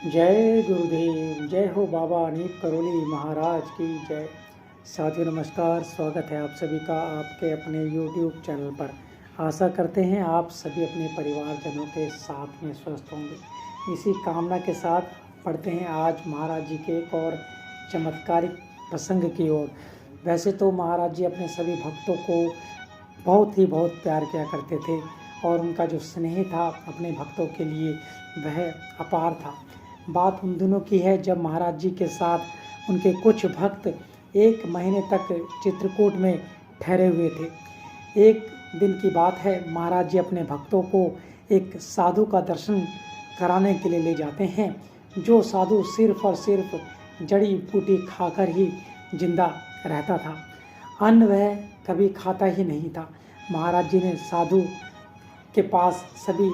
जय गुरुदेव, जय हो बाबा नीप करोली महाराज की जय। साथियों नमस्कार, स्वागत है आप सभी का आपके अपने YouTube चैनल पर। आशा करते हैं आप सभी अपने परिवारजनों के साथ में स्वस्थ होंगे। इसी कामना के साथ पढ़ते हैं आज महाराज जी के एक और चमत्कारिक प्रसंग की ओर। वैसे तो महाराज जी अपने सभी भक्तों को बहुत प्यार किया करते थे और उनका जो स्नेह था अपने भक्तों के लिए वह अपार था। बात उन दिनों की है जब महाराज जी के साथ उनके कुछ भक्त 1 महीने तक चित्रकूट में ठहरे हुए थे। एक दिन की बात है, महाराज जी अपने भक्तों को एक साधु का दर्शन कराने के लिए ले जाते हैं, जो साधु सिर्फ और सिर्फ जड़ी बूटी खाकर ही जिंदा रहता था। अन्न वह कभी खाता ही नहीं था। महाराज जी ने साधु के पास सभी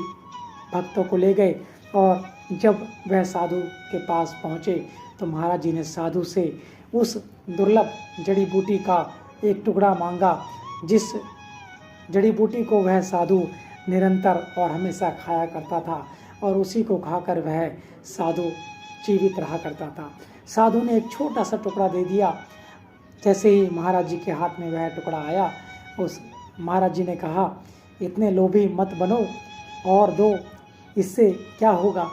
भक्तों को ले गए और जब वह साधु के पास पहुँचे तो महाराज जी ने साधु से उस दुर्लभ जड़ी बूटी का एक टुकड़ा मांगा, जिस जड़ी बूटी को वह साधु निरंतर और हमेशा खाया करता था और उसी को खाकर वह साधु जीवित रहा करता था। साधु ने एक छोटा सा टुकड़ा दे दिया। जैसे ही महाराज जी के हाथ में वह टुकड़ा आया, उस महाराज जी ने कहा, इतने लोभी मत बनो और दो, इससे क्या होगा,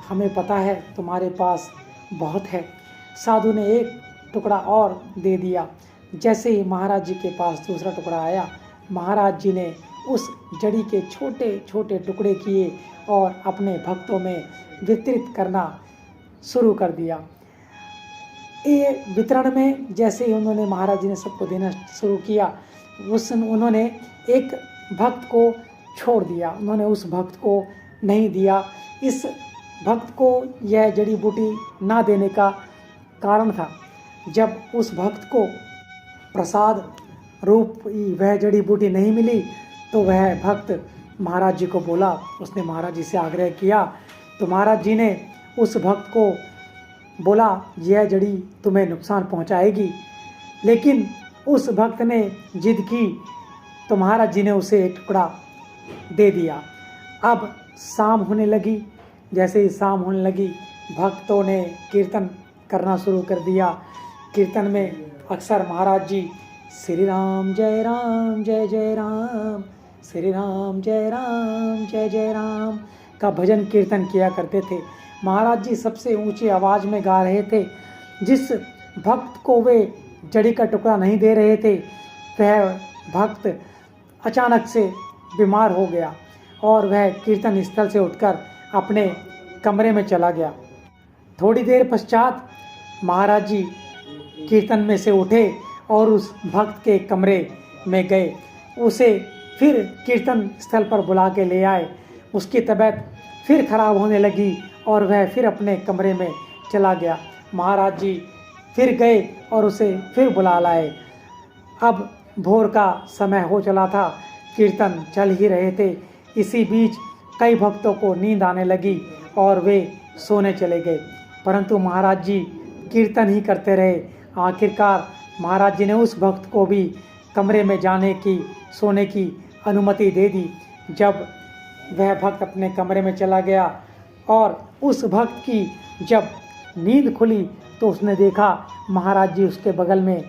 हमें पता है तुम्हारे पास बहुत है। साधु ने एक टुकड़ा और दे दिया। जैसे ही महाराज जी के पास दूसरा टुकड़ा आया, महाराज जी ने उस जड़ी के छोटे छोटे टुकड़े किए और अपने भक्तों में वितरित करना शुरू कर दिया। ये वितरण में जैसे ही उन्होंने महाराज जी ने सबको देना शुरू किया, उन्होंने एक भक्त को छोड़ दिया, उन्होंने उस भक्त को नहीं दिया। इस भक्त को यह जड़ी बूटी ना देने का कारण था, जब उस भक्त को प्रसाद रूप वह जड़ी बूटी नहीं मिली तो वह भक्त महाराज जी को बोला, उसने महाराज जी से आग्रह किया तो महाराज जी ने उस भक्त को बोला, यह जड़ी तुम्हें नुकसान पहुंचाएगी। लेकिन उस भक्त ने जिद की तो महाराज जी ने उसे एक टुकड़ा दे दिया। अब शाम होने लगी। जैसे ही शाम होने लगी, भक्तों ने कीर्तन करना शुरू कर दिया। कीर्तन में अक्सर महाराज जी श्री राम जय जय राम, श्री राम जय जय राम का भजन कीर्तन किया करते थे। महाराज जी सबसे ऊंची आवाज़ में गा रहे थे। जिस भक्त को वे जड़ी का टुकड़ा नहीं दे रहे थे, वह भक्त अचानक से बीमार हो गया और वह कीर्तन स्थल से उठकर अपने कमरे में चला गया। थोड़ी देर पश्चात महाराज जी कीर्तन में से उठे और उस भक्त के कमरे में गए, उसे फिर कीर्तन स्थल पर बुला के ले आए। उसकी तबीयत फिर खराब होने लगी और वह फिर अपने कमरे में चला गया। महाराज जी फिर गए और उसे फिर बुला लाए। अब भोर का समय हो चला था, कीर्तन चल ही रहे थे। इसी बीच कई भक्तों को नींद आने लगी और वे सोने चले गए, परंतु महाराज जी कीर्तन ही करते रहे। आखिरकार महाराज जी ने उस भक्त को भी कमरे में जाने की, सोने की अनुमति दे दी। जब वह भक्त अपने कमरे में चला गया और उस भक्त की जब नींद खुली तो उसने देखा महाराज जी उसके बगल में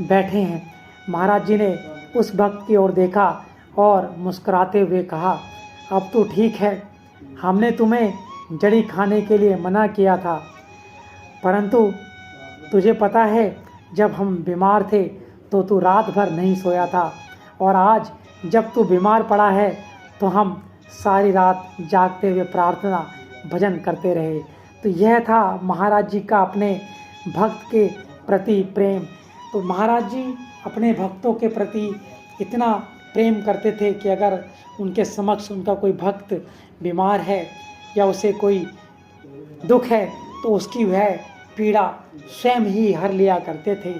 बैठे हैं। महाराज जी ने उस भक्त की ओर देखा और मुस्कुराते हुए कहा, अब तो ठीक है, हमने तुम्हें जड़ी खाने के लिए मना किया था, परंतु तुझे पता है जब हम बीमार थे तो तू रात भर नहीं सोया था और आज जब तू बीमार पड़ा है तो हम सारी रात जागते हुए प्रार्थना भजन करते रहे। तो यह था महाराज जी का अपने भक्त के प्रति प्रेम। तो महाराज जी अपने भक्तों के प्रति इतना प्रेम करते थे कि अगर उनके समक्ष उनका कोई भक्त बीमार है या उसे कोई दुख है तो उसकी वह पीड़ा स्वयं ही हर लिया करते थे।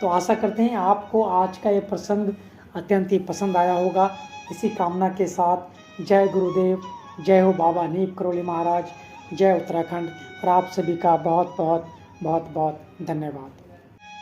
तो आशा करते हैं आपको आज का ये प्रसंग अत्यंत ही पसंद आया होगा। इसी कामना के साथ जय गुरुदेव, जय हो बाबा नीप करोली महाराज, जय उत्तराखंड। और आप सभी का बहुत बहुत धन्यवाद।